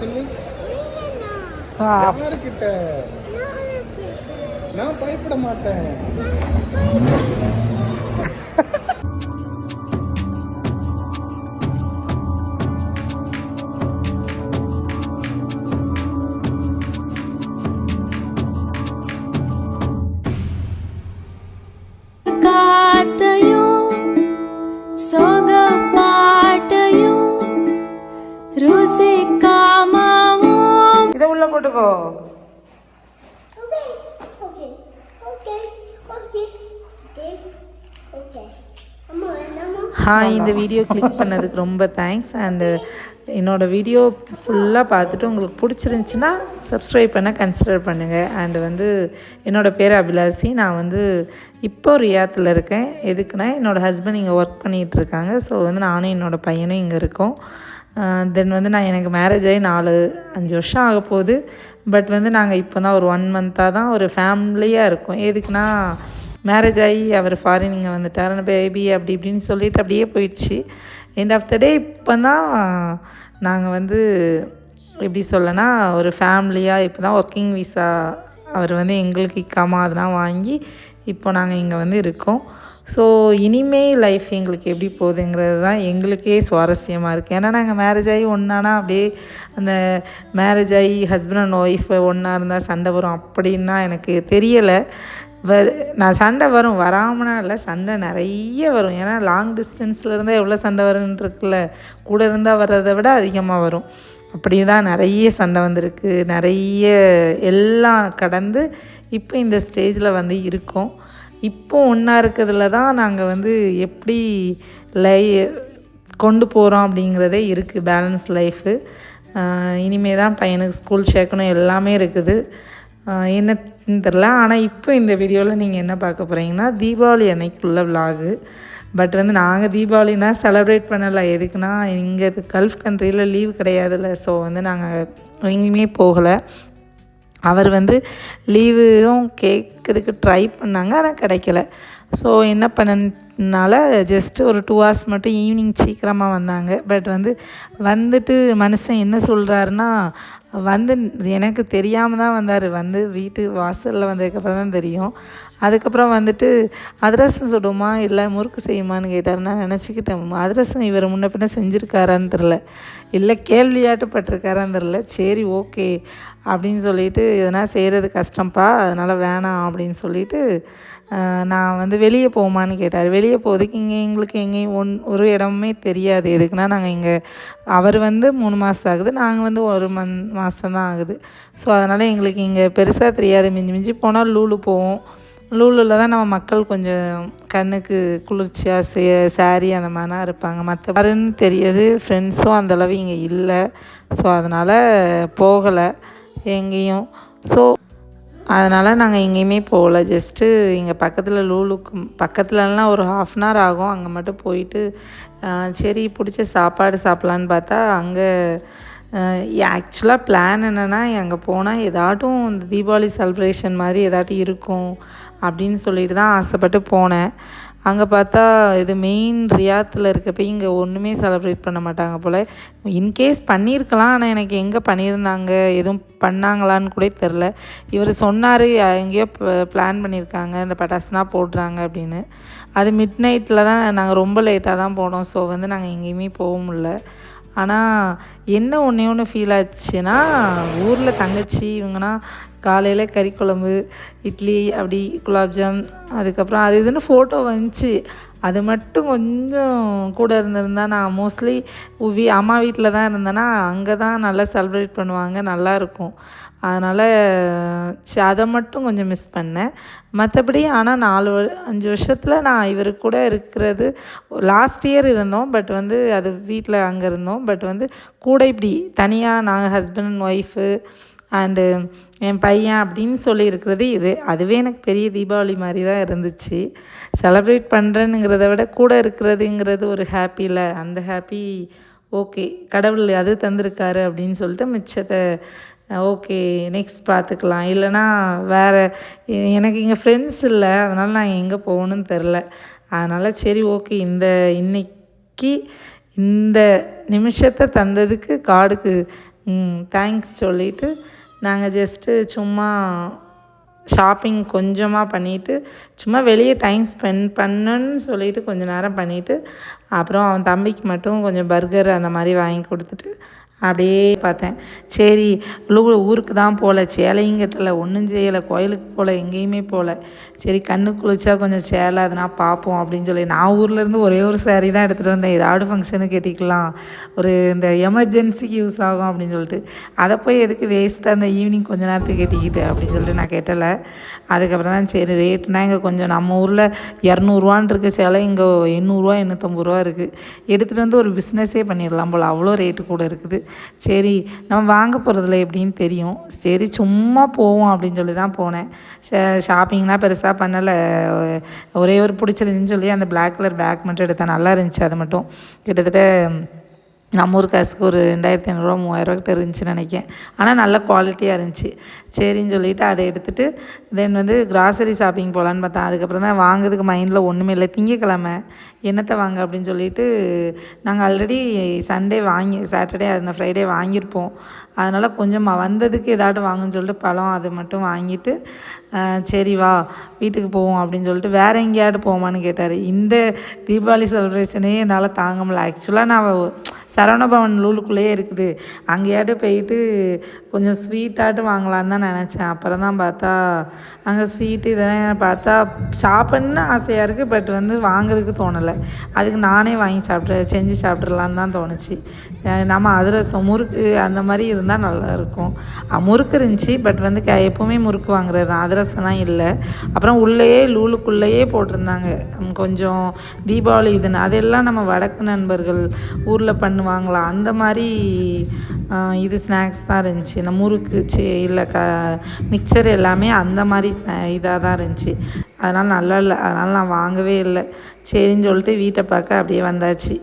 சொல்லு யாருக்கிட்ட நான் பயப்பட மாட்டேன். இதை உள்ள போட்டுக்கோ. இந்த வீடியோ கிளிக் பண்ணதுக்கு ரொம்ப தேங்க்ஸ். அண்டு என்னோடய வீடியோ ஃபுல்லாக பார்த்துட்டு உங்களுக்கு பிடிச்சிருந்துச்சின்னா சப்ஸ்கிரைப் பண்ண கன்சிடர் பண்ணுங்கள். அண்டு என்னோடய பேர் அபிலாஷி. நான் இப்போ ரியாத்தில் இருக்கேன். எதுக்குன்னா என்னோடய ஹஸ்பண்ட் இங்கே ஒர்க் பண்ணிகிட்ருக்காங்க. ஸோ நானும் என்னோடய பையனும் இங்கே இருக்கோம். தென் நான் எனக்கு மேரேஜ் ஆகி 4-5 வருஷம் ஆக போகுது. பட் நாங்கள் இப்போ தான் ஒரு 1 மந்த்தாக தான் ஒரு ஃபேமிலியாக இருக்கோம். எதுக்குன்னா மேரேஜ் ஆகி அவர் ஃபாரின் இங்கே வந்துட்டார், பேபி அப்படி இப்படின்னு சொல்லிட்டு அப்படியே போயிடுச்சு. எண்ட் ஆஃப் த டே இப்போ தான் நாங்கள் எப்படி சொல்லனா ஒரு ஃபேமிலியாக இப்போ தான் ஒர்க்கிங் விசா அவர் எங்களுக்கு இக்காமா அதெல்லாம் வாங்கி இப்போ நாங்கள் இங்கே இருக்கோம். ஸோ இனிமேல் லைஃப் எங்களுக்கு எப்படி போகுதுங்கிறது தான் எங்களுக்கே சுவாரஸ்யமாக இருக்குது. ஏன்னா நாங்கள் மேரேஜ் ஆகி ஒன்றானா அப்படியே அந்த மேரேஜ் ஆகி ஹஸ்பண்ட் அண்ட் ஒய்ஃப் ஒன்றா இருந்தால் சண்டை வரும் அப்படின்னா எனக்கு தெரியலை. நான் சண்டை வரும், வராமனா இல்லை, சண்டை நிறைய வரும். ஏன்னா லாங் டிஸ்டன்ஸில் இருந்தால் எவ்வளோ சண்டை வரும்ன்றிருக்குல்ல, கூட இருந்தால் வர்றதை விட அதிகமாக வரும். அப்படி தான் நிறைய சண்டை வந்திருக்கு. நிறைய எல்லாம் கடந்து இப்போ இந்த ஸ்டேஜில் இருக்கோம். இப்போ ஒன்றா இருக்கிறதுல தான் நாங்கள் எப்படி கொண்டு போகிறோம் அப்படிங்கிறதே இருக்குது. Balance life. இனிமேல் தான் பையனுக்கு ஸ்கூல் சேர்க்கணும், எல்லாமே இருக்குது. என்னன்னு தெரில. ஆனால் இப்போ இந்த வீடியோவில் நீங்கள் என்ன பார்க்க போகிறீங்கன்னா தீபாவளி அன்னைக்குள்ள விலாகு. பட் நாங்கள் தீபாவளினா செலிப்ரேட் பண்ணலை. எதுக்குன்னா இங்கே கல்ஃப் கண்ட்ரியில் லீவ் கிடையாதுல்ல. ஸோ நாங்கள் எங்கேயுமே போகலை. அவர் லீவும் கேட்குறதுக்கு ட்ரை பண்ணாங்க, ஆனால் கிடைக்கல. ஸோ என்ன பண்ணனால ஜஸ்ட்டு ஒரு 2 hours மட்டும் ஈவினிங் சீக்கிரமாக வந்தாங்க. பட் வந்துட்டு மனுஷன் என்ன சொல்கிறாருன்னா எனக்கு தெரியாமல் தான் வந்தார். வீட்டு வாசலில் வந்ததுக்கப்புறம் தான் தெரியும். அதுக்கப்புறம் அதிரசம் சுடுமா இல்லை முறுக்கு செய்யுமான்னு கேட்டார். நான் நினச்சிக்கிட்டேன் அதிரசம் இவர் முன்ன பின்ன செஞ்சுருக்காரான்னு தெரில, இல்லை கேள்வியாட்டுப்பட்டிருக்காரான்னு தெரில. சரி ஓகே அப்படின்னு சொல்லிட்டு எதனால் செய்கிறது கஷ்டம்ப்பா, அதனால் வேணாம் அப்படின்னு சொல்லிட்டு நான் வெளியே போகுமான்னு கேட்டார். வெளியே போகிறதுக்கு எங்களுக்கு எங்கேயும் ஒரு இடமுமே தெரியாது. எதுக்குன்னா நாங்கள் இங்கே அவர் 3 மாதம் ஆகுது, நாங்கள் 1 மாதம் தான் ஆகுது. ஸோ அதனால் எங்களுக்கு இங்கே பெருசாக தெரியாது. மிஞ்சி போனால் லூலு போவோம். லூலில் தான் நம்ம மக்கள் கொஞ்சம் கண்ணுக்கு குளிர்ச்சியாக சாரி அந்த மாதிரிலாம் இருப்பாங்க. மற்ற யாருன்னு தெரியாது. ஃப்ரெண்ட்ஸும் அந்தளவு இங்கே இல்லை. ஸோ அதனால் போகலை எங்கேயும். ஸோ அதனால் நாங்கள் எங்கேயுமே போகல. ஜஸ்ட்டு இங்கே பக்கத்தில் லூலுக்கு பக்கத்துலலாம் ஒரு 1/2 hour ஆகும். அங்கே மட்டும் போயிட்டு சரி பிடிச்ச சாப்பாடு சாப்பிட்லான்னு பார்த்தா அங்கே ஆக்சுவலாக பிளான் என்னென்னா அங்கே போனால் ஏதாட்டும் இந்த தீபாவளி செலிப்ரேஷன் மாதிரி ஏதாட்டும் இருக்கும் அப்படின்னு சொல்லிட்டு தான் ஆசைப்பட்டு போனேன். அங்கே பார்த்தா இது மெயின் ரியாத்தில் இருக்கப்போ இங்கே ஒன்றுமே செலிப்ரேட் பண்ண மாட்டாங்க போல். இன்கேஸ் பண்ணியிருக்கலாம், ஆனால் எனக்கு எங்கே பண்ணியிருந்தாங்க எதுவும் பண்ணாங்களான்னு கூட தெரில. இவர் சொன்னார் எங்கேயோ பிளான் பண்ணியிருக்காங்க, இந்த பட்டாசுலாம் போடுறாங்க அப்படின்னு. அது மிட் நைட்டில் தான், நாங்கள் ரொம்ப லேட்டாக தான் போனோம். ஸோ நாங்கள் எங்கேயுமே போக முடில. ஆனால் என்ன ஒன்று ஃபீல் ஆச்சுன்னா ஊரில் தங்கச்சி இவங்கன்னா காலையில் கறி குழம்பு இட்லி அப்படி குலாப்ஜாம் அதுக்கப்புறம் அது இதுன்னு ஃபோட்டோ வந்துச்சு. அது மட்டும் கொஞ்சம் கூட இருந்திருந்தால், நான் மோஸ்ட்லி அம்மா வீட்டில் தான் இருந்தேன்னா அங்கே தான் நல்லா செலிப்ரேட் பண்ணுவாங்க, நல்லாயிருக்கும். அதனால் அதை மட்டும் கொஞ்சம் மிஸ் பண்ணேன். மற்றபடி ஆனால் 4-5 வருஷத்தில் நான் இவர் கூட இருக்கிறது லாஸ்ட் இயர் இருந்தோம். பட் அது வீட்டில் அங்கே இருந்தோம். பட் கூட இப்படி தனியாக நாங்கள் ஹஸ்பண்ட் அண்ட் ஒய்ஃபு அண்டு என் பையன் அப்படின்னு சொல்லி இருக்கிறது அதுவே எனக்கு பெரிய தீபாவளி மாதிரி தான் இருந்துச்சு. செலிப்ரேட் பண்ணுறேன்னுங்கிறத விட கூட இருக்கிறதுங்கிறது ஒரு ஹாப்பியில், அந்த ஹாப்பி ஓகே கடவுள் அது தந்திருக்காரு அப்படின்னு சொல்லிட்டு மிச்சத்தை ஓகே நெக்ஸ்ட் பார்த்துக்கலாம். இல்லைனா வேறு எனக்கு இங்கே ஃப்ரெண்ட்ஸ் இல்லை, அதனால் நான் எங்கே போகணுன்னு தெரில. அதனால் சரி ஓகே இன்னைக்கு இந்த நிமிஷத்தை தந்ததுக்கு காடுக்கு தேங்க்ஸ் சொல்லிவிட்டு நாங்கள் ஜஸ்ட்டு சும்மா ஷாப்பிங் கொஞ்சமாக பண்ணிவிட்டு சும்மா வெளியே டைம் ஸ்பெண்ட் பண்ணணுன்னு சொல்லிவிட்டு கொஞ்சம் நேரம் பண்ணிவிட்டு அப்புறம் அவன் தம்பிக்கு மட்டும் கொஞ்சம் பர்கர் அந்த மாதிரி வாங்கி கொடுத்துட்டு அப்படியே பார்த்தேன். சரி ஊருக்கு தான் போகல, சேலையும் கட்டலை, ஒன்றும் செய்யலை, கோயிலுக்கு போகல, எங்கேயுமே போகல. சரி கண்ணு குளிச்சா கொஞ்சம் சேலை அதனால் பார்ப்போம் அப்படின்னு சொல்லி நான் ஊர்லேருந்து ஒரே ஒரு சேரீ தான் எடுத்துகிட்டு வந்தேன். ஏதாவது ஃபங்க்ஷனுக்கு கட்டிக்கலாம், ஒரு இந்த எமர்ஜென்சிக்கு யூஸ் ஆகும் அப்படின்னு சொல்லிட்டு. அதை போய் எதுக்கு வேஸ்ட்டாக அந்த ஈவினிங் கொஞ்சம் நேரத்துக்கு கட்டிக்கிட்டு அப்படின்னு சொல்லிட்டு நான் கேட்டலை. அதுக்கப்புறம் தான் சரி ரேட்னா இங்கே கொஞ்சம் நம்ம ஊரில் 200 இருக்க சேலை இங்கே 800 850 இருக்குது. எடுத்துகிட்டு வந்து ஒரு பிஸ்னஸே பண்ணிடலாம் போல், அவ்வளோ ரேட்டு கூட இருக்குது. சரி நம்ம வாங்க போகிறதில்ல எப்படின்னு தெரியும், சரி சும்மா போவோம் அப்படின்னு சொல்லி தான் போனேன். ஷாப்பிங்லாம் பெருசாக பண்ணலை, ஒரே ஒரு பிடிச்சிருந்துச்சின்னு சொல்லி அந்த பிளாக் கலர் பேக் மட்டும் எடுத்தேன். நல்லா இருந்துச்சு. அது மட்டும் கிட்டத்தட்ட நம்ம ஊர் காசுக்கு ஒரு 2500 3000 கிட்ட இருந்துச்சுன்னு நினைக்கிறேன். ஆனால் நல்ல குவாலிட்டியாக இருந்துச்சு. சரின்னு சொல்லிவிட்டு அதை எடுத்துகிட்டு தென் வந்து கிராசரி ஷாப்பிங் போகலான்னு பார்த்தேன். அதுக்கப்புறம் தான் வாங்குறதுக்கு மைண்டில் ஒன்றுமே இல்லை. திங்கக்கிழமை என்னத்தை வாங்க அப்படின்னு சொல்லிட்டு நாங்கள் ஆல்ரெடி சண்டே சாட்டர்டே அந்த ஃப்ரைடே வாங்கியிருப்போம். அதனால் கொஞ்சம் வந்ததுக்கு ஏதாட்டு வாங்குன்னு சொல்லிட்டு பழம் அது மட்டும் வாங்கிட்டு சரி வா வீட்டுக்கு போவோம் அப்படின்னு சொல்லிட்டு வேறு எங்கேயாட்டு போவோமான்னு கேட்டார். இந்த தீபாவளி செலிப்ரேஷனே என்னால் தாங்க முடியல. ஆக்சுவலாக நான் சரவணபவன் லூலுக்குள்ளேயே இருக்குது, அங்கேயாட்டு போயிட்டு கொஞ்சம் ஸ்வீட்டாட்டு வாங்கலான்னு தான் நினச்சேன். அப்புறம் தான் பார்த்தா அங்கே ஸ்வீட்டு இதெல்லாம் பார்த்தா சாப்பிட்ணுன்னு ஆசையாக இருக்குது, பட் வந்து வாங்குறதுக்கு தோணலை. அதுக்கு நானே வாங்கி செஞ்சு சாப்பிட்றலான்னு தான் தோணுச்சு. நம்ம அதிரசம் முறுக்கு அந்த மாதிரி இருந்தால் நல்லாயிருக்கும். முறுக்கு இருந்துச்சு, பட் வந்து எப்போவுமே முறுக்கு வாங்குறது தான், அதிரசம்லாம் இல்லை. அப்புறம் உள்ளேயே லூலுக்குள்ளேயே போட்டிருந்தாங்க கொஞ்சம் தீபாவளி இதுன்னு. அதெல்லாம் நம்ம வடக்கு நண்பர்கள் ஊரில் பண்ணுவாங்களா அந்த மாதிரி இது ஸ்நாக்ஸ் தான் இருந்துச்சு. இந்த முறுக்கு இல்லை மிக்சர் எல்லாமே அந்த மாதிரி இதாக தான் இருந்துச்சு. அதனால் நல்லா இல்லை, அதனால் நான் வாங்கவே இல்லை. சரின்னு சொல்லிட்டு வீட்டை பார்க்க அப்படியே வந்தாச்சு.